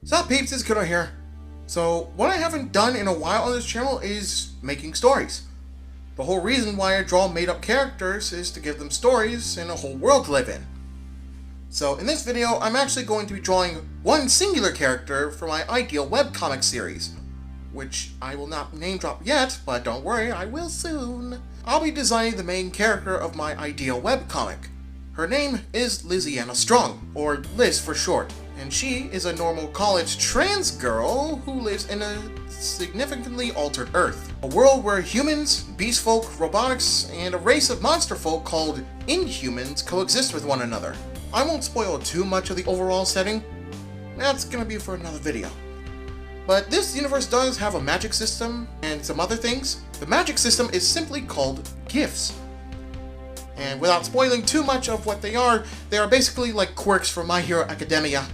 Sup peeps, it's Kudo here. So, what I haven't done in a while on this channel is making stories. The whole reason why I draw made-up characters is to give them stories and a whole world to live in. So, in this video, I'm actually going to be drawing one singular character for my ideal webcomic series, which I will not name drop yet, but don't worry, I will soon. I'll be designing the main character of my ideal webcomic. Her name is Liziana Strong, or Liz for short, and she is a normal college trans girl who lives in a significantly altered Earth. A world where humans, beast folk, robotics, and a race of monster folk called Inhumans coexist with one another. I won't spoil too much of the overall setting, that's gonna be for another video. But this universe does have a magic system and some other things. The magic system is simply called gifts. And without spoiling too much of what they are basically like quirks from My Hero Academia.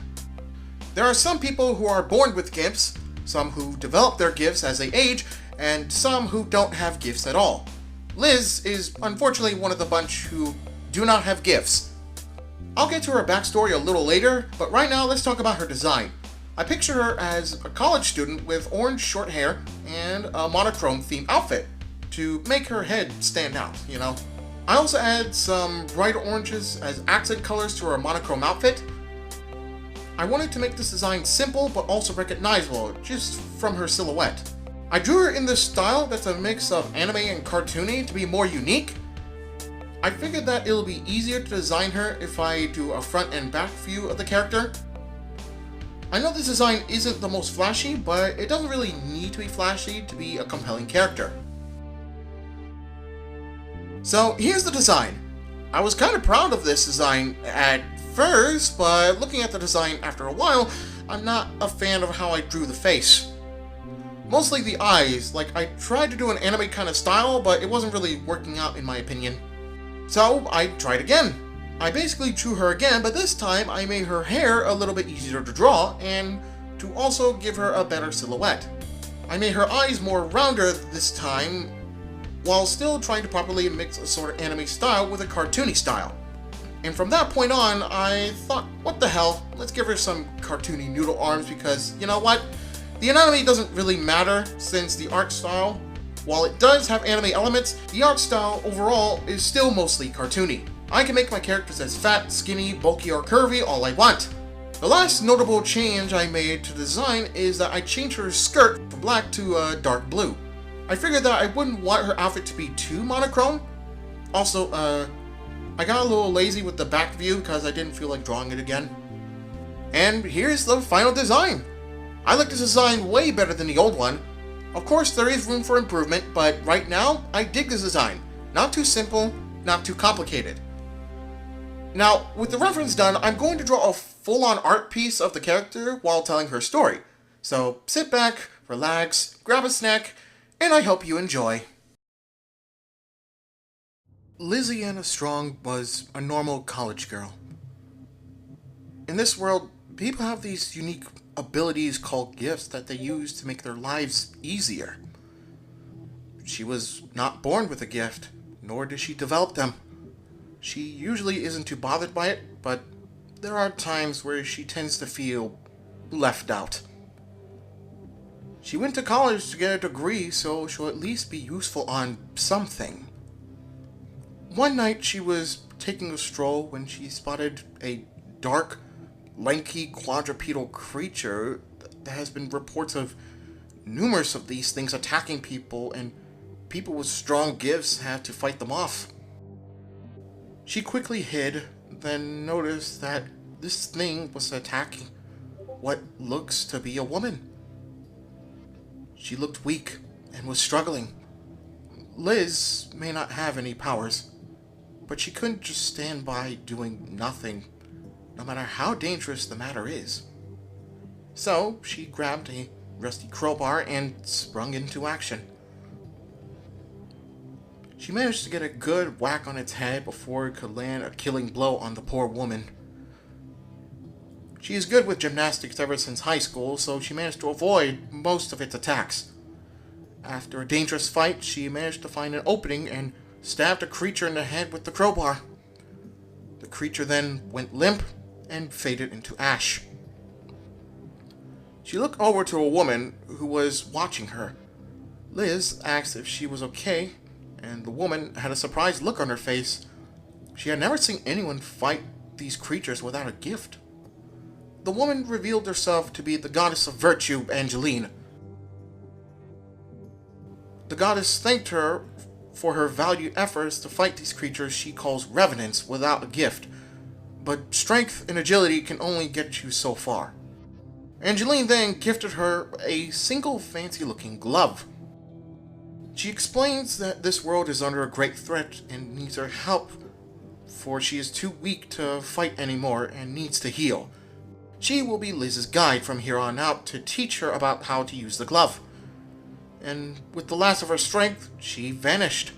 There are some people who are born with gifts, some who develop their gifts as they age, and some who don't have gifts at all. Liz is unfortunately one of the bunch who do not have gifts. I'll get to her backstory a little later, but right now let's talk about her design. I picture her as a college student with orange short hair and a monochrome themed outfit to make her head stand out, you know. I also add some bright oranges as accent colors to her monochrome outfit. I wanted to make this design simple but also recognizable just from her silhouette. I drew her in this style that's a mix of anime and cartoony to be more unique. I figured that it'll be easier to design her if I do a front and back view of the character. I know this design isn't the most flashy, but it doesn't really need to be flashy to be a compelling character. So here's the design. I was kind of proud of this design at first, but looking at the design after a while, I'm not a fan of how I drew the face. Mostly the eyes, like I tried to do an anime kind of style, but it wasn't really working out in my opinion. So I tried again. I basically drew her again, but this time I made her hair a little bit easier to draw, and to also give her a better silhouette. I made her eyes more rounder this time, while still trying to properly mix a sort of anime style with a cartoony style. And from that point on, I thought, what the hell, let's give her some cartoony noodle arms because, you know what? The anatomy doesn't really matter since the art style, while it does have anime elements, the art style overall is still mostly cartoony. I can make my characters as fat, skinny, bulky, or curvy all I want. The last notable change I made to design is that I changed her skirt from black to dark blue. I figured that I wouldn't want her outfit to be too monochrome. Also, I got a little lazy with the back view because I didn't feel like drawing it again. And here's the final design. I like this design way better than the old one. Of course, there is room for improvement, but right now, I dig this design. Not too simple, not too complicated. Now, with the reference done, I'm going to draw a full-on art piece of the character while telling her story. So sit back, relax, grab a snack, and I hope you enjoy. Liziana Strong was a normal college girl. In this world, people have these unique abilities called gifts that they use to make their lives easier. She was not born with a gift, nor did she develop them. She usually isn't too bothered by it, but there are times where she tends to feel left out. She went to college to get a degree, so she'll at least be useful on something. One night she was taking a stroll when she spotted a dark, lanky, quadrupedal creature. There has been reports of numerous of these things attacking people, and people with strong gifts had to fight them off. She quickly hid, then noticed that this thing was attacking what looks to be a woman. She looked weak and was struggling. Liz may not have any powers, but she couldn't just stand by doing nothing, no matter how dangerous the matter is. So she grabbed a rusty crowbar and sprung into action. She managed to get a good whack on its head before it could land a killing blow on the poor woman. She is good with gymnastics ever since high school, so she managed to avoid most of its attacks. After a dangerous fight, she managed to find an opening and stabbed a creature in the head with the crowbar. The creature then went limp and faded into ash. She looked over to a woman who was watching her. Liz asked if she was okay, and the woman had a surprised look on her face. She had never seen anyone fight these creatures without a gift. The woman revealed herself to be the goddess of virtue, Angeline. The goddess thanked her for her valued efforts to fight these creatures she calls revenants without a gift, but strength and agility can only get you so far. Angeline then gifted her a single fancy-looking glove. She explains that this world is under a great threat and needs her help, for she is too weak to fight anymore and needs to heal. She will be Liz's guide from here on out to teach her about how to use the glove. And with the last of her strength, she vanished.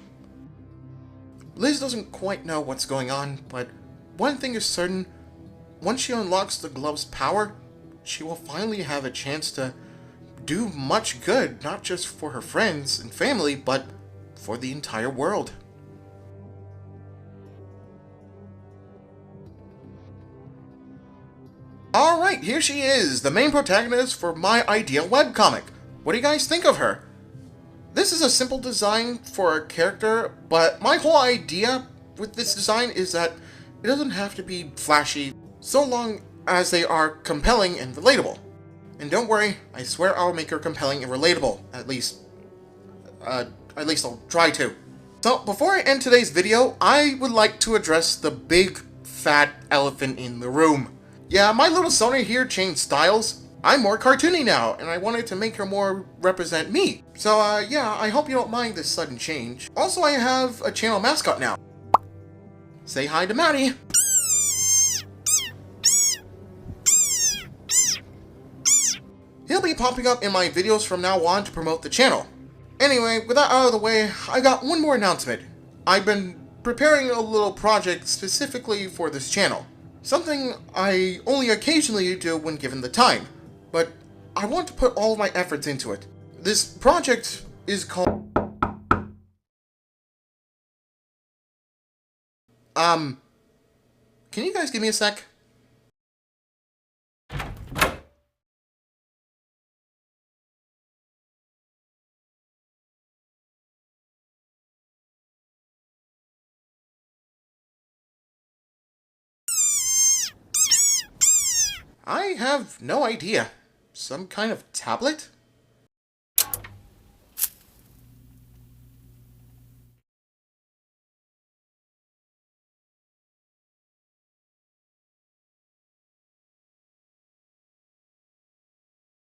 Liz doesn't quite know what's going on, but one thing is certain: once she unlocks the glove's power, she will finally have a chance to do much good, not just for her friends and family, but for the entire world. Alright, here she is, the main protagonist for my ideal webcomic. What do you guys think of her? This is a simple design for a character, but my whole idea with this design is that it doesn't have to be flashy, so long as they are compelling and relatable. And don't worry, I swear I'll make her compelling and relatable, at least I'll try to. So, before I end today's video, I would like to address the big, fat elephant in the room. Yeah, my little Sonia here changed styles. I'm more cartoony now, and I wanted to make her more represent me. So, yeah, I hope you don't mind this sudden change. Also, I have a channel mascot now. Say hi to Maddie. He'll be popping up in my videos from now on to promote the channel. Anyway, with that out of the way, I got one more announcement. I've been preparing a little project specifically for this channel. Something I only occasionally do when given the time, but I want to put all of my efforts into it. This project is called... Can you guys give me a sec? I have no idea. Some kind of tablet?